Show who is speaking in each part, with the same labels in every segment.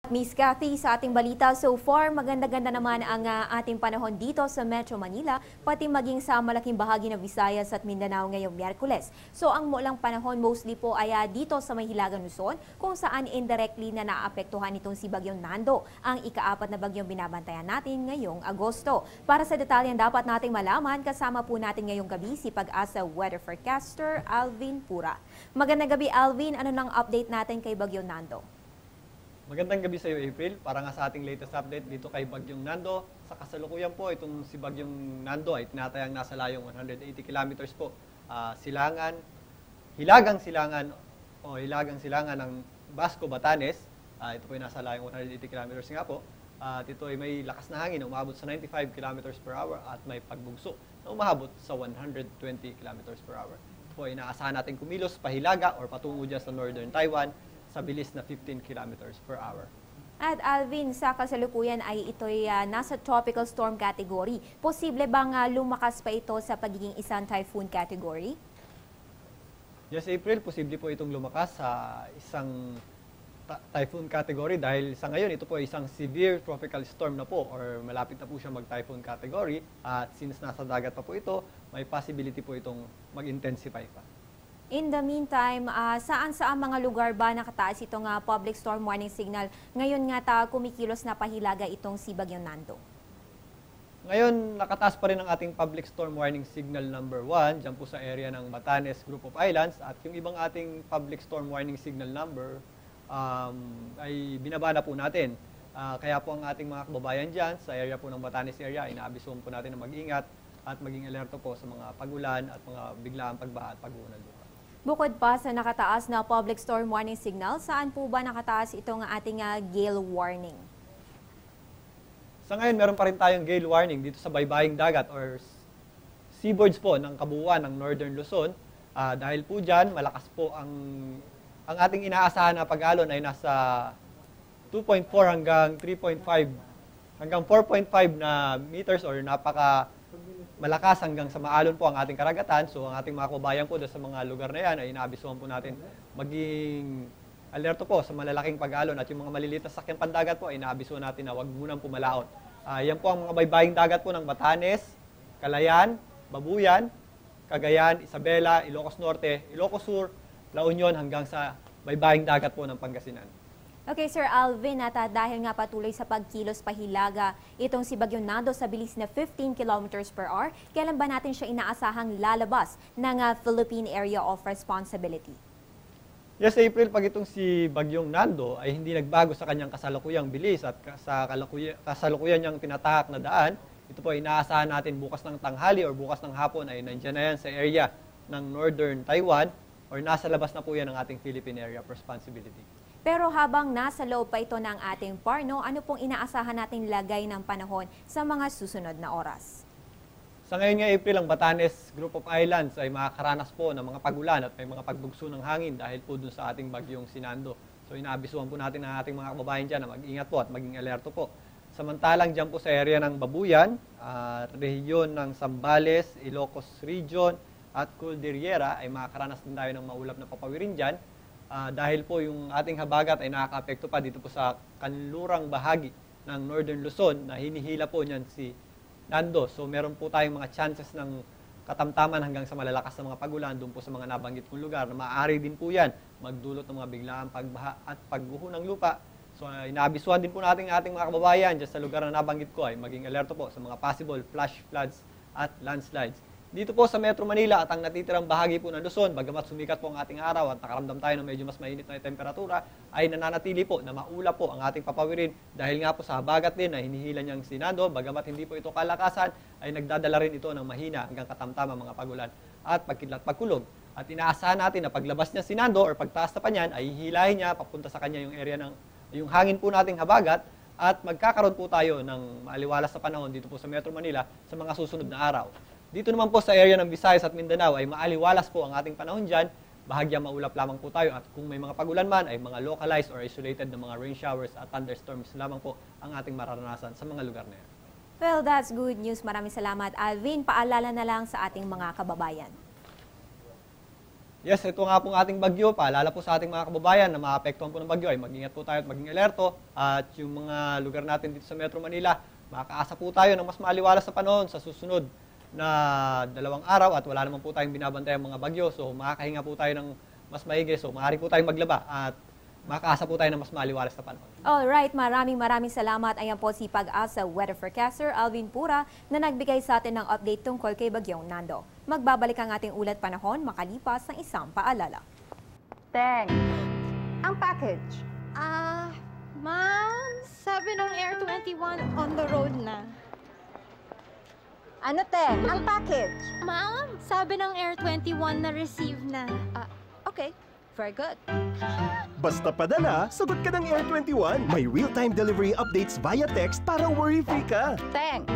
Speaker 1: Miss Cathy, sa ating balita so far, maganda-ganda naman ang ating panahon dito sa Metro Manila, pati maging sa malaking bahagi ng Visayas at Mindanao ngayong Miyerkules. So ang mulang panahon mostly po ay dito sa may Hilagang Luzon, kung saan indirectly na naapektuhan itong si Bagyong Nando, ang ika-4 na bagyong binabantayan natin ngayong Agosto. Para sa detalyan dapat nating malaman, kasama po natin ngayong gabi si Pag-asa weather forecaster Alvin Pura. Magandang gabi Alvin, ano nang update natin kay Bagyong Nando?
Speaker 2: Magandang gabi sa iyo, April. Para nga sa ating latest update dito kay Bagyong Nando. Sa kasalukuyan po, itong si Bagyong Nando ay tinatayang nasa layong 180 kilometers po. Hilagang silangan ng Basco, Batanes. Ito po ay nasa layong 180 kilometers nga po. At ito ay may lakas na hangin na umabot sa 95 kilometers per hour at may pagbugso na umabot sa 120 kilometers per hour. Ito po ay inaasahan natin kumilos pahilaga or patungo dyan sa northern Taiwan sa bilis na 15 kilometers per hour.
Speaker 1: At Alvin, sa kasalukuyan ay ito'y nasa tropical storm category. Posible bang lumakas pa ito sa pagiging isang typhoon category?
Speaker 2: Yes, April, posible po itong lumakas sa isang typhoon category dahil sa ngayon ito po ay isang severe tropical storm na po or malapit na po siya mag-typhoon category at since nasa dagat pa po ito, may possibility po itong mag-intensify pa.
Speaker 1: In the meantime, saan mga lugar ba nakataas itong public storm warning signal? Ngayon nga kumikilos na pahilaga itong si Bagyong Nando.
Speaker 2: Ngayon, nakataas pa rin ang ating public storm warning signal number 1 dyan po sa area ng Batanes Group of Islands at yung ibang ating public storm warning signal number ay binaba na po natin. Kaya po ang ating mga kababayan dyan sa area po ng Batanes area, inaabisuhan po natin na mag-ingat at maging alerto po sa mga pagulan at mga biglaang pagbaha at pagguho ng lupa.
Speaker 1: Bukod pa sa nakataas na public storm warning signal, saan po ba nakataas itong ating gale warning?
Speaker 2: Sa ngayon, meron pa rin tayong gale warning dito sa baybaying dagat or seaboards po ng kabuuan ng Northern Luzon. Dahil po dyan, malakas po ang ating inaasahan na pag-alon ay nasa 2.4 hanggang 3.5 hanggang 4.5 na meters or malakas hanggang sa maalon po ang ating karagatan. So ang ating mga kababayan po sa mga lugar na yan ay inaabisuhan po natin maging alerto po sa malalaking pag-alon at yung mga maliliit na sakyang pandagat po ay inaabisuhan natin na huwag munang pumalaot. Yan po ang mga baybaying dagat po ng Batanes, Calayan, Babuyan, Cagayan, Isabela, Ilocos Norte, Ilocos Sur, La Union hanggang sa baybaying dagat po ng Pangasinan.
Speaker 1: Okay, Sir Alvin, at dahil nga patuloy sa pagkilos pahilaga itong si Bagyong Nando sa bilis na 15 kilometers per hour, kailan ba natin siya inaasahang lalabas ng Philippine Area of Responsibility?
Speaker 2: Yes, April, pag itong si Bagyong Nando ay hindi nagbago sa kanyang kasalukuyang bilis at sa kasalukuyan niyang tinatahak na daan, ito po ay inaasahan natin bukas ng tanghali or bukas ng hapon ay nandiyan na yan sa area ng Northern Taiwan or nasa labas na po yan ng ating Philippine Area of Responsibility.
Speaker 1: Pero habang nasa loob pa ito ng ating parno, ano pong inaasahan natin lagay ng panahon sa mga susunod na oras?
Speaker 2: Sa ngayon nga April, ang Batanes Group of Islands ay makakaranas po ng mga pagulan at may mga pagbugso ng hangin dahil po dun sa ating bagyong Sinando. So inaabisuhan po natin ang ating mga kababayan dyan na mag-ingat po at maging alerto po. Samantalang dyan po sa area ng Babuyan, rehiyon ng Zambales, Ilocos Region at Cordillera ay makakaranas din tayo ng maulap na papawirin dyan. Dahil po yung ating habagat ay nakaka-apekto pa dito po sa kanlurang bahagi ng Northern Luzon na hinihila po niyan si Nando. So meron po tayong mga chances ng katamtaman hanggang sa malalakas na mga pagulan doon po sa mga nabanggit kong lugar na maaari din po yan magdulot ng mga biglaang pagbaha at pagguho ng lupa. So inaabisuhan din po natin ang ating mga kababayan dyan sa lugar na nabanggit ko ay maging alerto po sa mga possible flash floods at landslides. Dito po sa Metro Manila at ang natitirang bahagi po ng Luzon, bagamat sumikat po ang ating araw at nakaramdam tayo ng medyo mas mainit na temperatura, ay nananatili po na maulap po ang ating papawirin dahil nga po sa habagat din na hinihila niyang si Nando, bagamat hindi po ito kalakasan, ay nagdadala rin ito ng mahina hanggang katamtama mga pagulan at pagkidlat pagkulog. At inaasahan natin na paglabas niya si Nando or pagtaas na pa niyan, ay hihilahin niya papunta sa kanya yung area ng yung hangin po nating habagat at magkakaroon po tayo ng maaliwalas na panahon dito po sa Metro Manila sa mga susunod na araw. Dito naman po sa area ng Visayas at Mindanao ay maaliwalas po ang ating panahon dyan. Bahagyang maulap lamang po tayo at kung may mga pagulan man ay mga localized or isolated na mga rain showers at thunderstorms lamang po ang ating mararanasan sa mga lugar na yan.
Speaker 1: Well, that's good news. Maraming salamat, Alvin. Paalala na lang sa ating mga kababayan.
Speaker 2: Yes, ito nga pong ating bagyo. Paalala po sa ating mga kababayan na maapektuhan po ng bagyo ay mag-ingat po tayo at maging alerto. At yung mga lugar natin dito sa Metro Manila, makakaasa po tayo ng mas maliwalas na panahon sa susunod na 2 araw at wala naman po tayong binabantayan mga bagyo. So makakahinga po tayo ng mas maigi. So maaari po tayong maglaba at makakaasa po tayo ng mas maliwalas na panahon.
Speaker 1: Alright, maraming salamat. Ayan po si Pag-asa weather forecaster Alvin Pura na nagbigay sa atin ng update tungkol kay Bagyong Nando. Magbabalik ang ating ulat panahon makalipas ng isang paalala.
Speaker 3: Teng, ang package.
Speaker 4: Ma'am, sabi ng Air 21 on the road na.
Speaker 3: Ano, Teng? Ang package.
Speaker 4: Ma'am, sabi ng Air 21 na receive na.
Speaker 3: Okay, very good.
Speaker 5: Basta padala, sagot ka ng Air 21. May real-time delivery updates via text para worry-free ka.
Speaker 3: Teng,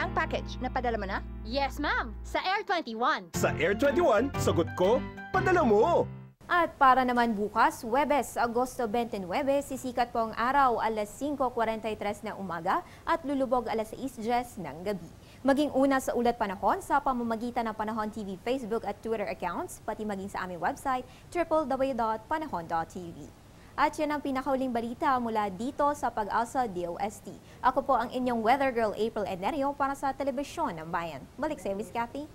Speaker 3: ang package, napadala mo na?
Speaker 4: Yes, ma'am, sa Air 21.
Speaker 5: Sa Air 21, sagot ko, padala mo.
Speaker 1: At para naman bukas, Huwebes, Agosto 29, sisikat po ang araw alas 5:43 na umaga at lulubog alas 6:10 ng gabi. Maging una sa ulat panahon sa pamamagitan ng Panahon TV Facebook at Twitter accounts, pati maging sa aming website www.panahon.tv. At yan ang pinakauling balita mula dito sa Pag-asa DOST. Ako po ang inyong weather girl April Enerio para sa Telebisyon ng Bayan. Balik sa Miss Cathy.